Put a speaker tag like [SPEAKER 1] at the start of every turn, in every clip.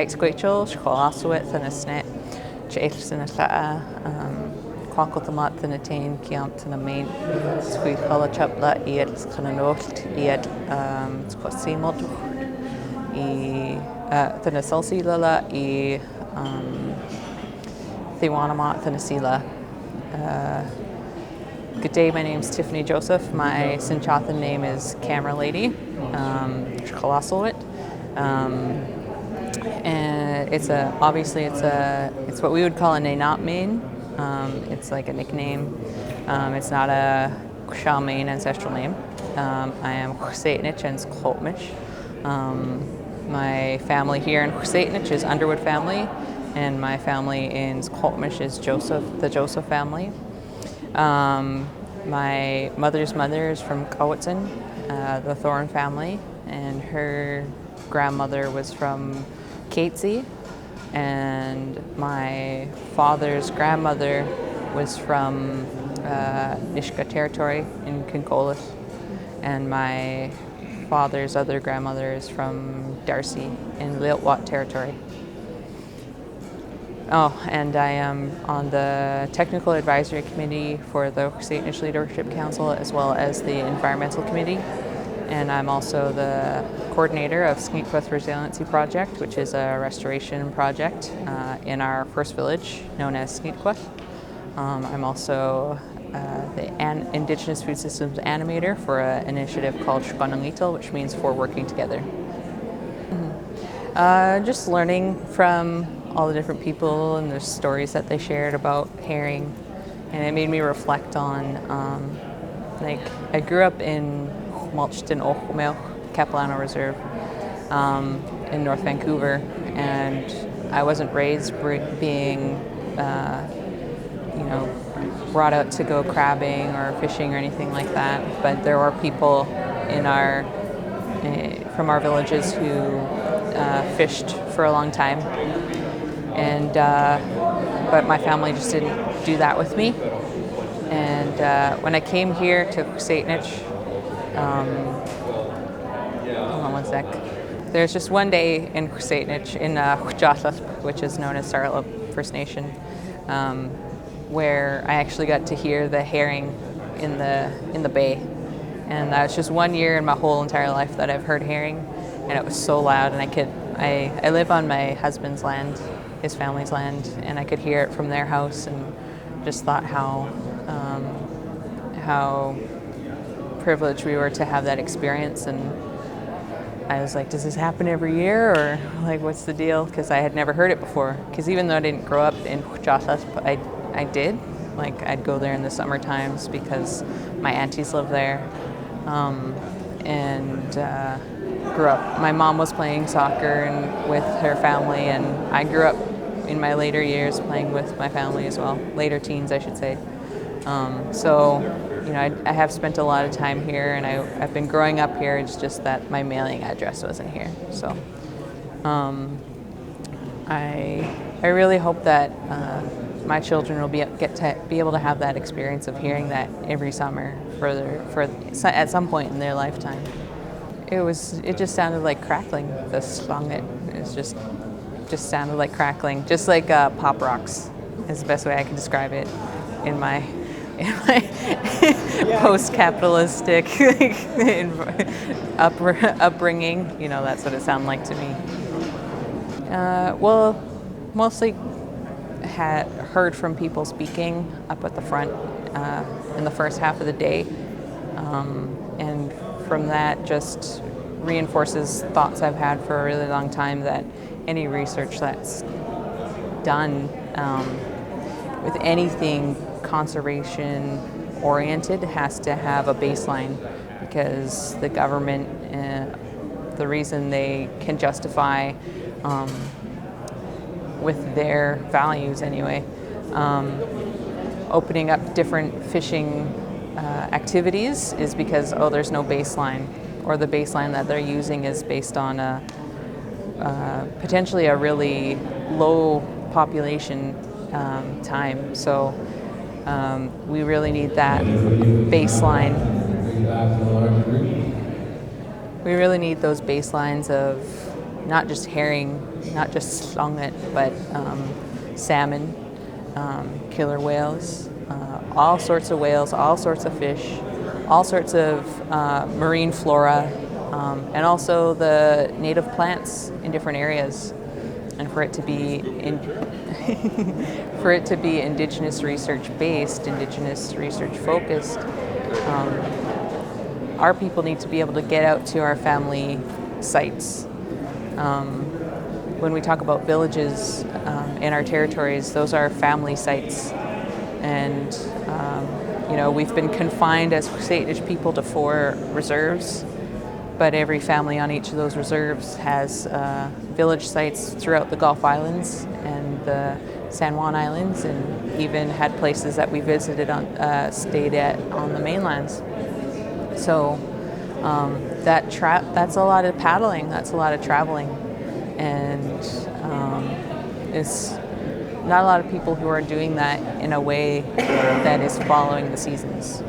[SPEAKER 1] Squachel, Scholaswit, and a snit, Chailis and a Tla, Quacotamat and a tain, Kiamt and a main, Squeak Holachapla, Ied, Cananocht, Ied, Squasimot, the Nasalsi Lila, Thiwanamat, and a Sila. Good day, my name is Tiffany Joseph. My Sinchothan name is Camera Lady, Colossalwit. And it's what we would call a Nainat main. It's like a nickname. It's not a Shal main ancestral name. I am Chusatnich and Skoltmish. My family here in Chusatnich is Underwood family, and my family in Skoltmish is the Joseph family. My mother's mother is from Cowitson, the Thorne family, and her grandmother was from Catesy, and my father's grandmother was from Nishka territory in Kincolis, and my father's other grandmother is from Darcy in Liltwat territory. Oh, and I am on the Technical Advisory Committee for the Chusatnich Leadership Council as well as the Environmental Committee. And I'm also the coordinator of Sneetquith Resiliency Project, which is a restoration project in our first village known as Sneetquith. I'm also the Indigenous Food Systems Animator for an initiative called Shkonangital, which means for working together. Just learning from all the different people and the stories that they shared about herring, and it made me reflect on I grew up in Mulchton Ochmel, Capilano Reserve in North Vancouver, and I wasn't raised being brought out to go crabbing or fishing or anything like that, but there were people from our villages who fished for a long time. And but my family just didn't do that with me. And when I came here to Chusatnich, hold on one sec. There's just one day in Chusatnich, in Hujatlap, which is known as Saralip First Nation, where I actually got to hear the herring in the bay. And that was just 1 year in my whole entire life that I've heard herring, and it was so loud. And I live on my husband's land, his family's land, and I could hear it from their house, and just thought how privileged we were to have that experience. And I was like, does this happen every year, or like what's the deal? Because I had never heard it before. Because even though I didn't grow up in Hujatlap, I did. Like I'd go there in the summer times because my aunties live there, and grew up. My mom was playing soccer and with her family, and I grew up in my later years playing with my family as well, later teens I should say. So I have spent a lot of time here, and I've been growing up here. It's just that my mailing address wasn't here. So I really hope that my children will get to be able to have that experience of hearing that every summer at some point in their lifetime. It just sounded like crackling. The song, it just sounded like crackling, just like pop rocks is the best way I can describe it in my post-capitalistic upbringing. That's what it sounded like to me. Well, mostly had heard from people speaking up at the front in the first half of the day, and from that just reinforces thoughts I've had for a really long time, that any research that's done with anything conservation oriented has to have a baseline, because the government, the reason they can justify with their values anyway, opening up different fishing activities is because there's no baseline, or the baseline that they're using is based on potentially a really low population time. So we really need that baseline. We really need those baselines of not just herring, not just slonget, but salmon, killer whales, all sorts of whales, all sorts of fish, all sorts of marine flora, and also the native plants in different areas. And for it to be for it to be Indigenous research based, Indigenous research focused, our people need to be able to get out to our family sites. When we talk about villages in our territories, those are family sites. And we've been confined as Satish people to 4 reserves, but every family on each of those reserves has village sites throughout the Gulf Islands and the San Juan Islands, and even had places that we visited stayed at on the mainlands. So that's a lot of paddling, that's a lot of traveling, and it's not a lot of people who are doing that in a way that is following the seasons.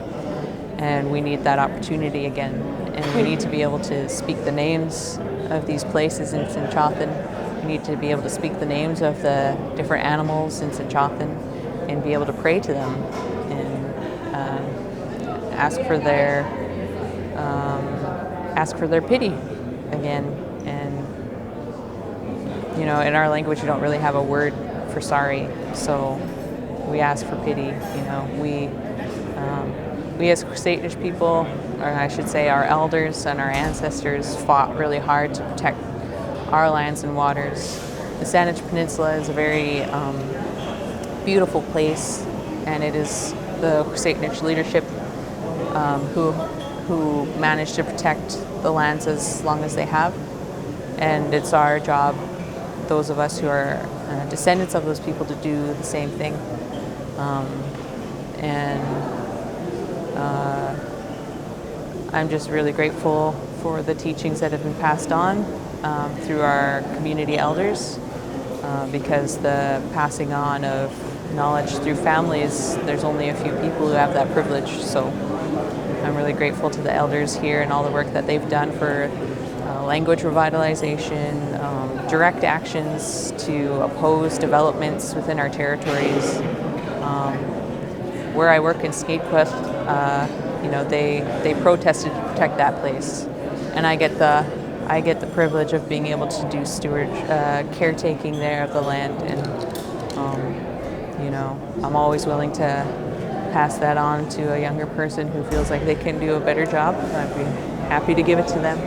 [SPEAKER 1] And we need that opportunity again, and we need to be able to speak the names of these places in Sinchothan. We need to be able to speak the names of the different animals in Sinchothan and be able to pray to them and ask for their pity again. And in our language we don't really have a word for sorry, so we ask for pity. We as Satish people, or I should say our elders and our ancestors, fought really hard to protect our lands and waters. The Saanich Peninsula is a very beautiful place, and it is the Satish leadership who managed to protect the lands as long as they have. And it's our job, those of us who are descendants of those people, to do the same thing. I'm just really grateful for the teachings that have been passed on through our community elders, because the passing on of knowledge through families, there's only a few people who have that privilege. So I'm really grateful to the elders here and all the work that they've done for language revitalization, direct actions to oppose developments within our territories. Where I work in Skatequest, they protested to protect that place, and I get the privilege of being able to do caretaking there of the land, and I'm always willing to pass that on to a younger person who feels like they can do a better job. I'd be happy to give it to them.